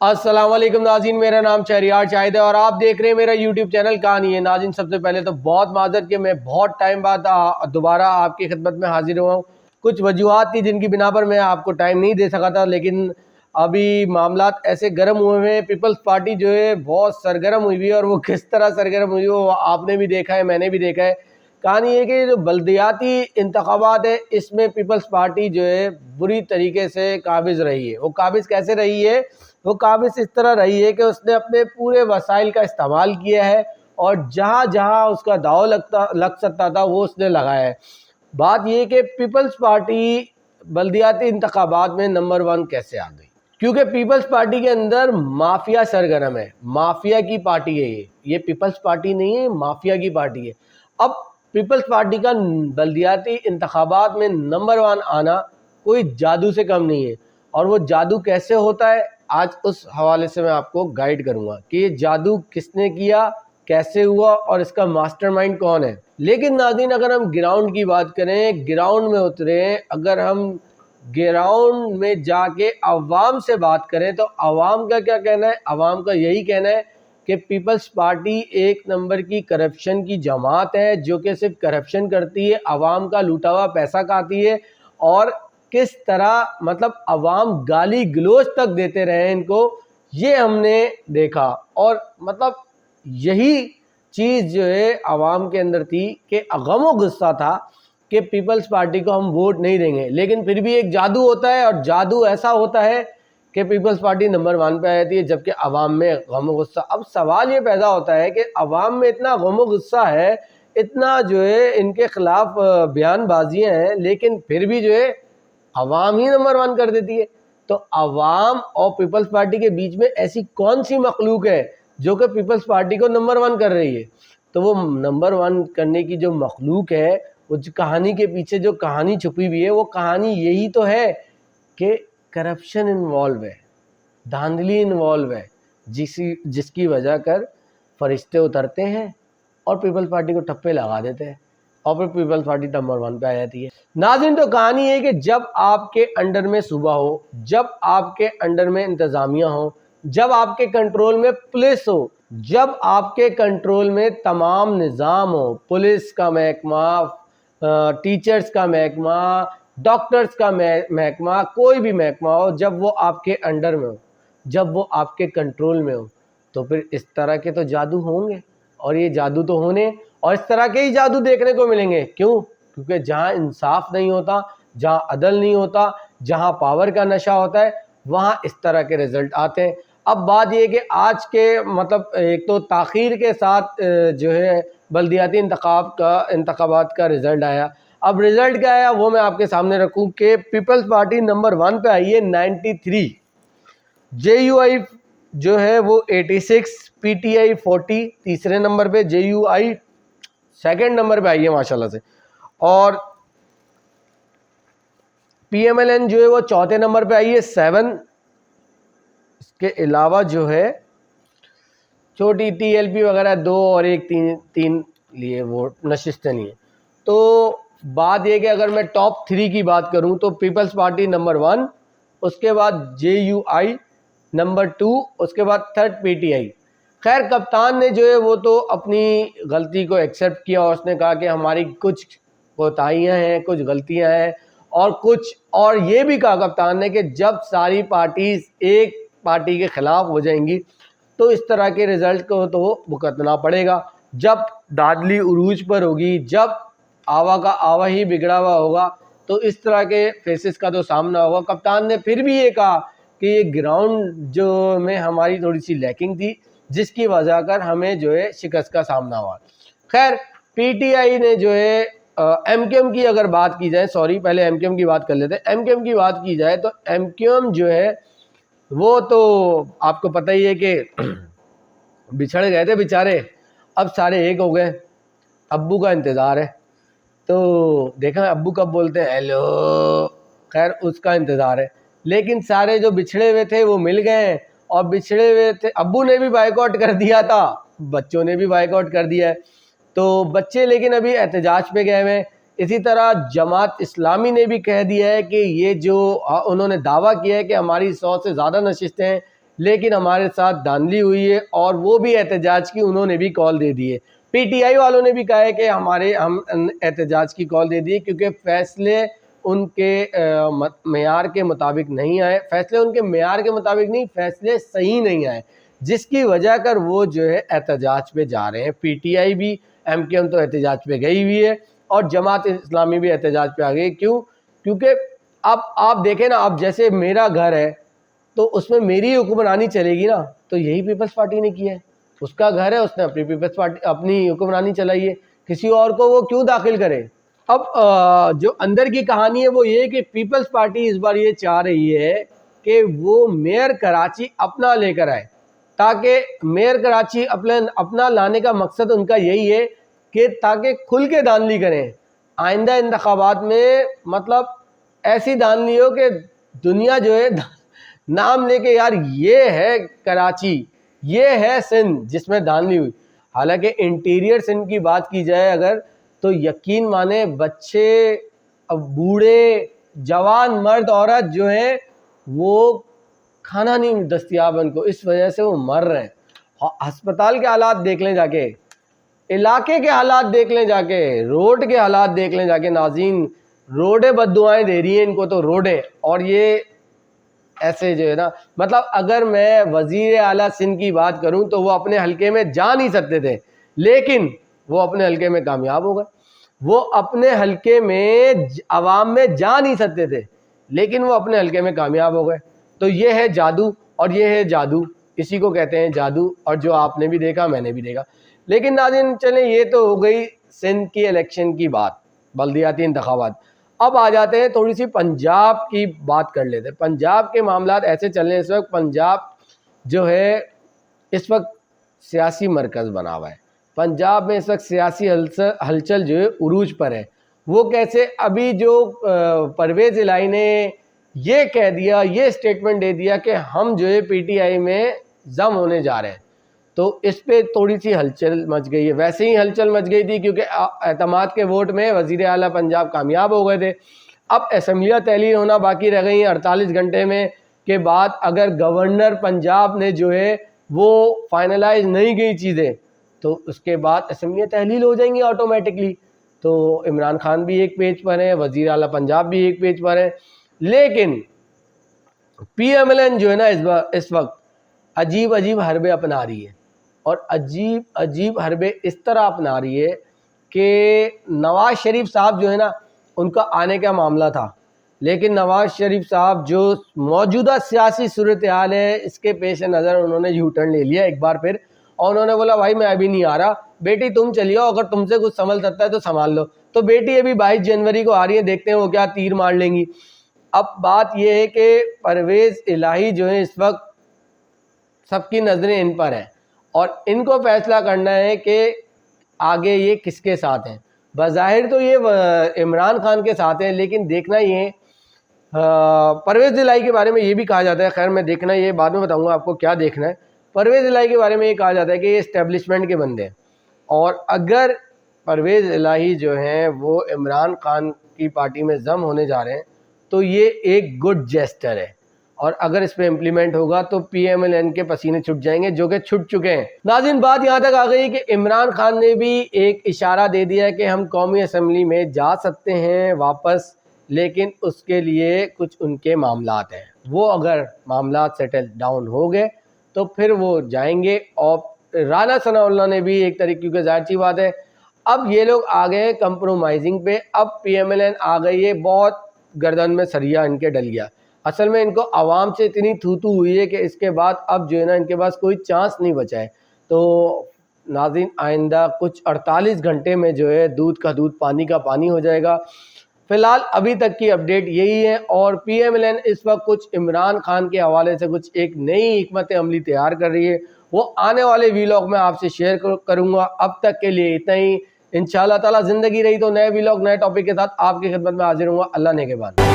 السلام علیکم ناظرین، میرا نام شہریار شاہد ہے اور آپ دیکھ رہے ہیں میرا یوٹیوب چینل کہانی ہے۔ ناظرین، سب سے پہلے تو بہت معذرت کہ میں بہت ٹائم بعد دوبارہ آپ کی خدمت میں حاضر ہوا ہوں۔ کچھ وجوہات تھی جن کی بنا پر میں آپ کو ٹائم نہیں دے سکا تھا، لیکن ابھی معاملات ایسے گرم ہوئے ہیں، پیپلز پارٹی جو ہے بہت سرگرم ہوئی ہے، اور وہ کس طرح سرگرم ہوئی وہ آپ نے بھی دیکھا ہے، میں نے بھی دیکھا ہے۔ کہانی یہ کہ جو بلدیاتی انتخابات ہے اس میں پیپلز پارٹی جو ہے بری طریقے سے قابض رہی ہے۔ وہ قابض کیسے رہی ہے؟ وہ قابض اس طرح رہی ہے کہ اس نے اپنے پورے وسائل کا استعمال کیا ہے اور جہاں جہاں اس کا داؤ لگ سکتا تھا وہ اس نے لگایا ہے۔ بات یہ کہ پیپلز پارٹی بلدیاتی انتخابات میں نمبر 1 کیسے آ گئی؟ کیونکہ پیپلز پارٹی کے اندر مافیا سرگرم ہے، مافیا کی پارٹی ہے یہ پیپلز پارٹی نہیں ہے، مافیا کی پارٹی ہے۔ اب پیپلز پارٹی کا بلدیاتی انتخابات میں نمبر 1 آنا کوئی جادو سے کم نہیں ہے، اور وہ جادو کیسے ہوتا ہے آج اس حوالے سے میں آپ کو گائیڈ کروں گا کہ یہ جادو کس نے کیا، کیسے ہوا اور اس کا ماسٹر مائنڈ کون ہے۔ لیکن ناظرین، اگر ہم گراؤنڈ کی بات کریں، گراؤنڈ میں اتریں، اگر ہم گراؤنڈ میں جا کے عوام سے بات کریں تو عوام کا کیا کہنا ہے؟ عوام کا یہی کہنا ہے کہ پیپلز پارٹی ایک نمبر کی کرپشن کی جماعت ہے، جو کہ صرف کرپشن کرتی ہے، عوام کا لوٹا ہوا پیسہ کھاتی ہے، اور کس طرح مطلب عوام گالی گلوچ تک دیتے رہے ان کو، یہ ہم نے دیکھا۔ اور مطلب یہی چیز جو ہے عوام کے اندر تھی کہ غم و غصہ تھا کہ پیپلز پارٹی کو ہم ووٹ نہیں دیں گے، لیکن پھر بھی ایک جادو ہوتا ہے، اور جادو ایسا ہوتا ہے کہ پیپلز پارٹی نمبر 1 پہ آ جاتی ہے، جبکہ عوام میں غم و غصہ۔ اب سوال یہ پیدا ہوتا ہے کہ عوام میں اتنا غم و غصہ ہے، اتنا جو ہے ان کے خلاف بیان بازیاں ہیں، لیکن پھر بھی جو ہے عوام ہی نمبر 1 کر دیتی ہے۔ تو عوام اور پیپلز پارٹی کے بیچ میں ایسی کون سی مخلوق ہے جو کہ پیپلز پارٹی کو نمبر 1 کر رہی ہے؟ تو وہ نمبر 1 کرنے کی جو مخلوق ہے، وہ کہانی کے پیچھے جو کہانی چھپی ہوئی ہے، وہ کہانی یہی تو ہے کہ کرپشن انوالو ہے، دھاندلی انوالو ہے، جس کی وجہ کر فرشتے اترتے ہیں اور پیپلز پارٹی کو ٹھپے لگا دیتے ہیں، اور پھر پیپلز پارٹی نمبر 1 پہ آ جاتی ہے۔ ناظرین، تو کہانی ہے کہ جب آپ کے انڈر میں صوبہ ہو، جب آپ کے انڈر میں انتظامیہ ہو، جب آپ کے کنٹرول میں پولیس ہو، جب آپ کے کنٹرول میں تمام نظام ہو، پولیس کا محکمہ، ٹیچرز کا محکمہ، ڈاکٹرز کا محکمہ، کوئی بھی محکمہ ہو، جب وہ آپ کے انڈر میں ہو، جب وہ آپ کے کنٹرول میں ہو، تو پھر اس طرح کے تو جادو ہوں گے، اور یہ جادو تو ہونے، اور اس طرح کے ہی جادو دیکھنے کو ملیں گے۔ کیوں؟ کیونکہ جہاں انصاف نہیں ہوتا، جہاں عدل نہیں ہوتا، جہاں پاور کا نشہ ہوتا ہے، وہاں اس طرح کے رزلٹ آتے ہیں۔ اب بات یہ کہ آج کے مطلب ایک تو تاخیر کے ساتھ جو ہے بلدیاتی انتخابات کا رزلٹ آیا۔ اب رزلٹ کیا آیا وہ میں آپ کے سامنے رکھوں کہ پیپلز پارٹی نمبر 1 پہ آئی ہے 93، جے یو آئی جو ہے وہ 86، پی ٹی آئی 40 تیسرے نمبر پہ، جے یو آئی سیکنڈ نمبر پہ آئی ہے ماشاءاللہ سے، اور پی ایم ایل این جو ہے وہ چوتھے نمبر پہ آئی ہے 7۔ اس کے علاوہ جو ہے چھوٹی ٹی ایل پی وغیرہ 2 اور 1 3 لیے ووٹ نشستیں نہیں ہیں۔ تو بات یہ کہ اگر میں ٹاپ 3 کی بات کروں تو پیپلز پارٹی نمبر 1، اس کے بعد جے یو آئی نمبر 2، اس کے بعد 3rd پی ٹی آئی۔ خیر، کپتان نے جو ہے وہ تو اپنی غلطی کو ایکسیپٹ کیا، اور اس نے کہا کہ ہماری کچھ کوتاہیاں ہیں، کچھ غلطیاں ہیں، اور یہ بھی کہا کپتان نے کہ جب ساری پارٹیز ایک پارٹی کے خلاف ہو جائیں گی تو اس طرح کے رزلٹ کو تو بھگتنا پڑے گا۔ جب دھاندلی عروج پر ہوگی، جب آوا کا آوا ہی بگڑا ہوا ہوگا، تو اس طرح کے فیسز کا تو سامنا ہوگا۔ کپتان نے پھر بھی یہ کہا کہ یہ گراؤنڈ جو میں ہماری تھوڑی سی لیکنگ تھی، جس کی وجہ کر ہمیں جو ہے شکست کا سامنا ہوا۔ خیر، پی ٹی آئی نے جو ہے ایم کیو ایم کی اگر بات کی جائے، پہلے ایم کیو ایم کی بات کر لیتے ہیں۔ ایم کیو ایم کی بات کی جائے تو ایم کیو ایم جو ہے وہ تو آپ کو پتہ ہی ہے کہ بچھڑ گئے تھے بیچارے، اب سارے ایک ہو گئے، ابو کا انتظار ہے۔ تو دیکھا ابو کب بولتے ہیں ہیلو، خیر اس کا انتظار ہے۔ لیکن سارے جو بچھڑے ہوئے تھے وہ مل گئے ہیں، اور بچھڑے ہوئے تھے، ابو نے بھی بائیک آؤٹ کر دیا تھا، بچوں نے بھی بائیک آؤٹ کر دیا ہے، تو بچے لیکن ابھی احتجاج پہ گئے ہوئے۔ اسی طرح جماعت اسلامی نے بھی کہہ دیا ہے کہ یہ جو انہوں نے دعویٰ کیا ہے کہ ہماری 100 سے زیادہ نشستیں ہیں، لیکن ہمارے ساتھ دھاندلی ہوئی ہے اور وہ بھی احتجاج کی انہوں نے بھی کال دے دی ہے. پی ٹی آئی والوں نے بھی کہا ہے کہ ہم احتجاج کی کال دے دی کیونکہ فیصلے ان کے معیار کے مطابق نہیں آئے. فیصلے ان کے معیار کے مطابق نہیں، فیصلے صحیح نہیں آئے، جس کی وجہ کر وہ جو ہے احتجاج پہ جا رہے ہیں. پی ٹی آئی بھی، ایم کیو ایم تو احتجاج پہ گئی ہوئی ہے اور جماعت اسلامی بھی احتجاج پہ آ گئی. کیوں؟ کیونکہ اب آپ دیکھیں نا، اب جیسے میرا گھر ہے تو اس میں میری حکمرانی چلے گی نا، تو یہی پیپلز پارٹی نے کیا ہے. اس کا گھر ہے، اس نے اپنی پیپلز پارٹی اپنی حکمرانی چلائی ہے، کسی اور کو وہ کیوں داخل کرے؟ اب جو اندر کی کہانی ہے وہ یہ کہ پیپلز پارٹی اس بار یہ چاہ رہی ہے کہ وہ میئر کراچی اپنا لے کر آئے، تاکہ میئر کراچی اپنا لانے کا مقصد ان کا یہی ہے کہ تاکہ کھل کے دھاندلی کریں آئندہ انتخابات میں. مطلب ایسی دھاندلی ہو کہ دنیا جو ہے نام لے کے یار یہ ہے کراچی، یہ ہے سندھ جس میں دھاندلی ہوئی. حالانکہ انٹیریئر سندھ کی بات کی جائے اگر، تو یقین مانے بچے، بوڑھے، جوان، مرد، عورت جو ہیں وہ کھانا نہیں دستیاب ان کو، اس وجہ سے وہ مر رہے ہیں. ہسپتال کے حالات دیکھ لیں جا کے، علاقے کے حالات دیکھ لیں جا کے، روڈ کے حالات دیکھ لیں جا کے. ناظرین، روڈیں بد دعائیں دے رہی ہیں ان کو تو روڈیں. اور یہ ایسے جو ہے نا، مطلب اگر میں وزیر اعلیٰ سندھ کی بات کروں تو وہ اپنے حلقے میں جا نہیں سکتے تھے، لیکن وہ اپنے حلقے میں کامیاب ہو گئے. وہ اپنے حلقے میں عوام میں جا نہیں سکتے تھے، لیکن وہ اپنے حلقے میں کامیاب ہو گئے. تو یہ ہے جادو، اور یہ ہے جادو، اسی کو کہتے ہیں جادو، اور جو آپ نے بھی دیکھا میں نے بھی دیکھا. لیکن ناظرین چلیں، یہ تو ہو گئی سندھ کی الیکشن کی بات، بلدیاتی انتخابات. اب آ جاتے ہیں تھوڑی سی پنجاب کی بات کر لیتے ہیں. پنجاب کے معاملات ایسے چل رہے ہیں اس وقت. پنجاب جو ہے اس وقت سیاسی مرکز بنا ہوا ہے. پنجاب میں اس وقت سیاسی ہلچل جو ہے عروج پر ہے. وہ کیسے؟ ابھی جو پرویز الہی نے یہ کہہ دیا، یہ اسٹیٹمنٹ دے دیا کہ ہم جو ہے پی ٹی آئی میں ضم ہونے جا رہے ہیں، تو اس پہ تھوڑی سی ہلچل مچ گئی ہے. ویسے ہی ہلچل مچ گئی تھی کیونکہ اعتماد کے ووٹ میں وزیر اعلیٰ پنجاب کامیاب ہو گئے تھے. اب اسمبلیاں تحلیل ہونا باقی رہ گئی ہیں 48 گھنٹے میں کے بعد. اگر گورنر پنجاب نے جو ہے وہ فائنلائز نہیں گئی چیزیں تو اس کے بعد اسمبلیاں تحلیل ہو جائیں گی آٹومیٹکلی. تو عمران خان بھی ایک پیج پر ہیں، وزیر اعلیٰ پنجاب بھی ایک پیج پر ہیں. لیکن پی ایم ایل این جو ہے نا اس وقت عجیب عجیب حربے اپنا رہی ہے، اور عجیب عجیب حربے اس طرح اپنا رہی ہے کہ نواز شریف صاحب جو ہے نا ان کا آنے کا معاملہ تھا، لیکن نواز شریف صاحب جو موجودہ سیاسی صورتحال ہے اس کے پیش نظر انہوں نے یو ٹرن لے لیا ایک بار پھر، اور انہوں نے بولا بھائی میں ابھی نہیں آ رہا، بیٹی تم چلی آؤ، اگر تم سے کچھ سنبھل سکتا ہے تو سنبھال لو. تو بیٹی ابھی 22 جنوری کو آ رہی ہے، دیکھتے ہیں وہ کیا تیر مار لیں گی. اب بات یہ ہے کہ پرویز الہی جو ہے اس وقت سب کی نظریں ان پر ہیں، اور ان کو فیصلہ کرنا ہے کہ آگے یہ کس کے ساتھ ہیں. بظاہر تو یہ عمران خان کے ساتھ ہیں، لیکن دیکھنا یہ پرویز الہی کے بارے میں یہ بھی کہا جاتا ہے، خیر میں دیکھنا یہ بعد میں بتاؤں گا آپ کو کیا دیکھنا ہے. پرویز الہی کے بارے میں یہ کہا جاتا ہے کہ یہ اسٹیبلشمنٹ کے بندے ہیں، اور اگر پرویز الہی جو ہیں وہ عمران خان کی پارٹی میں ضم ہونے جا رہے ہیں تو یہ ایک گڈ جیسٹر ہے، اور اگر اس پہ امپلیمنٹ ہوگا تو پی ایم ایل این کے پسینے چھٹ جائیں گے جو کہ چھٹ چکے ہیں. ناظرین بات یہاں تک آ گئی کہ عمران خان نے بھی ایک اشارہ دے دیا ہے کہ ہم قومی اسمبلی میں جا سکتے ہیں واپس، لیکن اس کے لیے کچھ ان کے معاملات ہیں. وہ اگر معاملات سیٹل ڈاؤن ہو گئے تو پھر وہ جائیں گے. اور رانا ثناء اللہ نے بھی ایک طریقے کی ظاہر سی بات ہے اب یہ لوگ آ گئے کمپرومائزنگ پہ. اب پی ایم ایل این آ گئی ہے، بہت گردن میں سریا ان کے ڈل گیا. اصل میں ان کو عوام سے اتنی تھو ہوئی ہے کہ اس کے بعد اب جو ہے نا ان کے پاس کوئی چانس نہیں بچا ہے. تو ناظرین آئندہ کچھ 48 گھنٹے میں جو ہے دودھ کا دودھ پانی کا پانی ہو جائے گا. فی الحال ابھی تک کی اپڈیٹ یہی ہے، اور پی ایم ایل این اس وقت کچھ عمران خان کے حوالے سے کچھ ایک نئی حکمت عملی تیار کر رہی ہے، وہ آنے والے ویلاگ میں آپ سے شیئر کروں گا. اب تک کے لیے اتنا ہی. انشاءاللہ تعالی زندگی رہی تو نئے ویلاگ نئے ٹاپک کے ساتھ آپ کی خدمت میں حاضر ہوں گا. اللہ نے کے بعد.